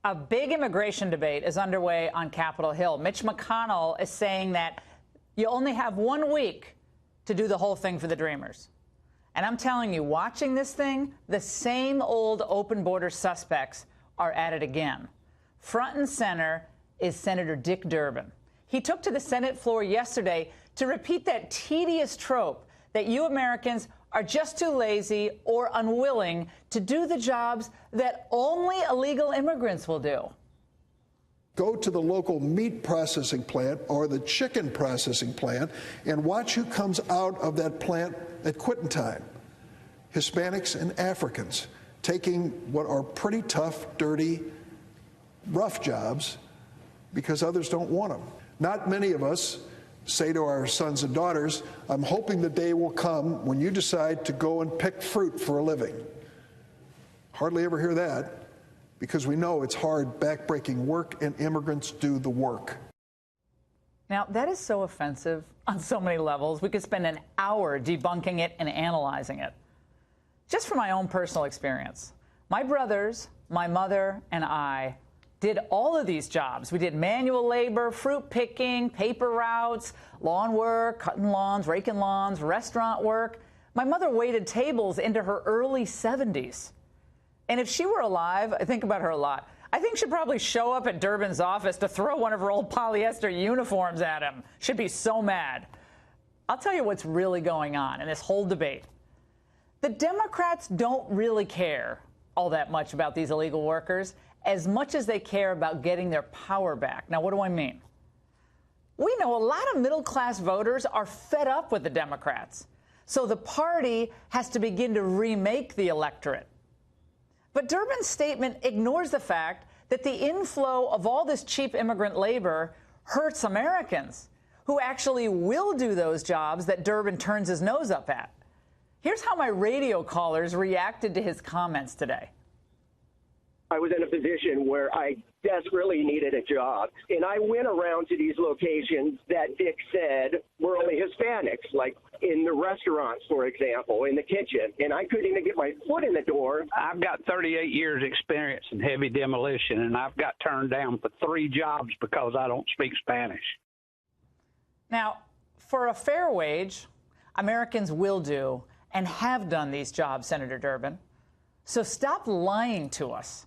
A big immigration debate is underway on Capitol Hill. Mitch McConnell is saying that you only have 1 week to do the whole thing for the Dreamers. And I'm telling you, watching this thing, the same old open border suspects are at it again. Front and center is Senator Dick Durbin. He took to the Senate floor yesterday to repeat that tedious trope that you Americans are just too lazy or unwilling to do the jobs that only illegal immigrants will do. Go to the local meat processing plant or the chicken processing plant and watch who comes out of that plant at quitting time. Hispanics and Africans taking what are pretty tough, dirty, rough jobs because others don't want them. Not many of us say to our sons and daughters, I'm hoping the day will come when you decide to go and pick fruit for a living. Hardly ever hear that because we know it's hard, backbreaking work, and immigrants do the work. Now, that is so offensive on so many levels. We could spend an hour debunking it and analyzing it. Just from my own personal experience, my brothers, my mother, and I did all of these jobs. We did manual labor, fruit picking, paper routes, lawn work, cutting lawns, raking lawns, restaurant work. My mother waited tables into her early 70s. And if she were alive, I think about her a lot. I think she'd probably show up at Durbin's office to throw one of her old polyester uniforms at him. She'd be so mad. I'll tell you what's really going on in this whole debate. The Democrats don't really care all that much about these illegal workers as much as they care about getting their power back. Now, what do I mean? We know a lot of middle-class voters are fed up with the Democrats, so the party has to begin to remake the electorate. But Durbin's statement ignores the fact that the inflow of all this cheap immigrant labor hurts Americans who actually will do those jobs that Durbin turns his nose up at. Here's how my radio callers reacted to his comments today. I was in a position where I desperately needed a job, and I went around to these locations that Dick said were only Hispanics, like in the restaurants, for example, in the kitchen, and I couldn't even get my foot in the door. I've got 38 years experience in heavy demolition, and I've got turned down for 3 jobs because I don't speak Spanish. Now, for a fair wage, Americans will do and have done these jobs, Senator Durbin. So stop lying to us.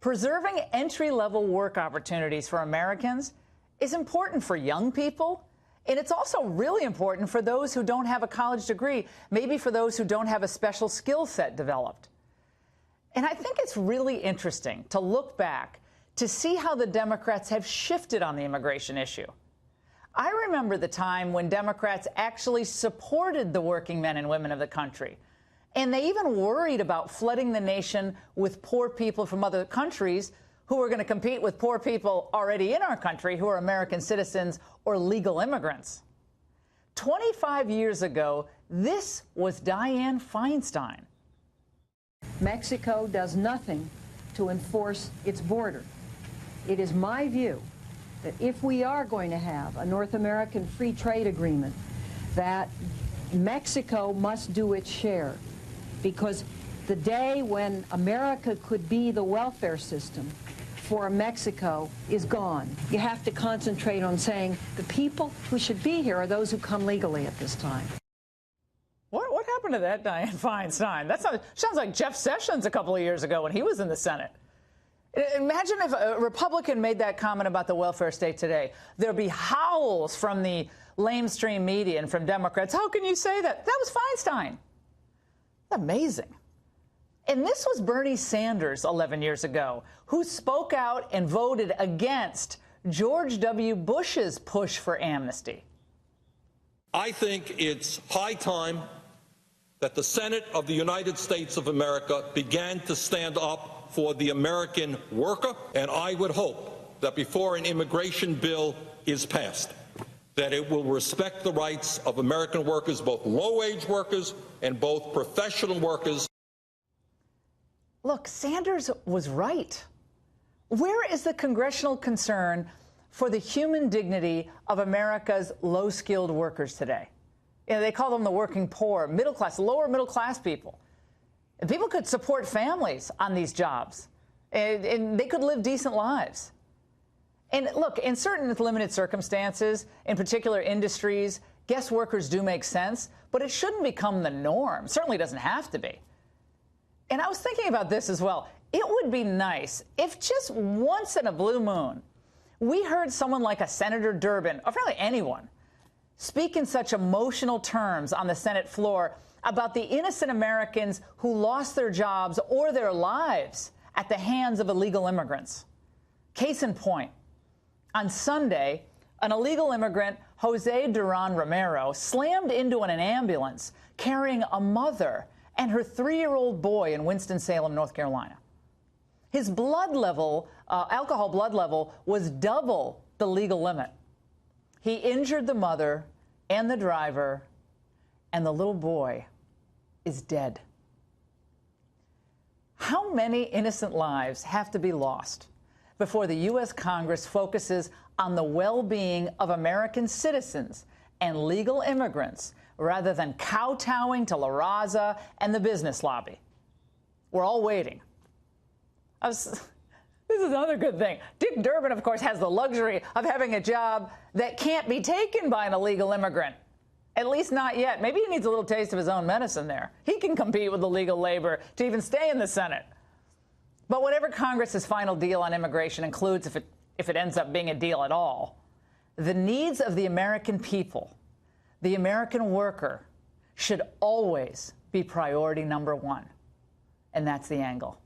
Preserving entry-level work opportunities for Americans is important for young people, and it's also really important for those who don't have a college degree, maybe for those who don't have a special skill set developed. And I think it's really interesting to look back to see how the Democrats have shifted on the immigration issue. I remember the time when Democrats actually supported the working men and women of the country. And they even worried about flooding the nation with poor people from other countries who are going to compete with poor people already in our country who are American citizens or legal immigrants. 25 years ago, this was Dianne Feinstein. Mexico does nothing to enforce its border. It is my view that if we are going to have a North American free trade agreement, that Mexico must do its share. Because the day when America could be the welfare system for Mexico is gone. You have to concentrate on saying the people who should be here are those who come legally at this time. What happened to that Dianne Feinstein? That sounds like Jeff Sessions a couple of years ago when he was in the Senate. Imagine if a Republican made that comment about the welfare state today. There'd be howls from the lamestream media and from Democrats. How can you say that? That was Feinstein. Amazing. And this was Bernie Sanders 11 years ago, who spoke out and voted against George W. Bush's push for amnesty. I think it's high time that the Senate of the United States of America began to stand up for the American worker, and I would hope that before an immigration bill is passed, that it will respect the rights of American workers, both low-wage workers and both professional workers. Look, Sanders was right. Where is the congressional concern for the human dignity of America's low-skilled workers today? You know, they call them the working poor, middle class, lower middle class people. And people could support families on these jobs. and they could live decent lives. And look, in certain limited circumstances, in particular industries, guest workers do make sense, but it shouldn't become the norm. Certainly doesn't have to be. And I was thinking about this as well. It would be nice if just once in a blue moon, we heard someone like a Senator Durbin, or really anyone, speak in such emotional terms on the Senate floor about the innocent Americans who lost their jobs or their lives at the hands of illegal immigrants. Case in point, on Sunday, an illegal immigrant, Jose Duran Romero, slammed into an ambulance carrying a mother and her 3-year-old boy in Winston-Salem, North Carolina. His blood level, alcohol blood level, was double the legal limit. He injured the mother and the driver, and the little boy is dead. How many innocent lives have to be lost before the U.S. Congress focuses on the well-being of American citizens and legal immigrants rather than kowtowing to La Raza and the business lobby? We're all waiting. This is another good thing. Dick Durbin, of course, has the luxury of having a job that can't be taken by an illegal immigrant. At least not yet. Maybe he needs a little taste of his own medicine there. He can compete with illegal labor to even stay in the Senate. But whatever Congress's final deal on immigration includes, if it ends up being a deal at all, the needs of the American people, the American worker, should always be priority number one. And that's the angle.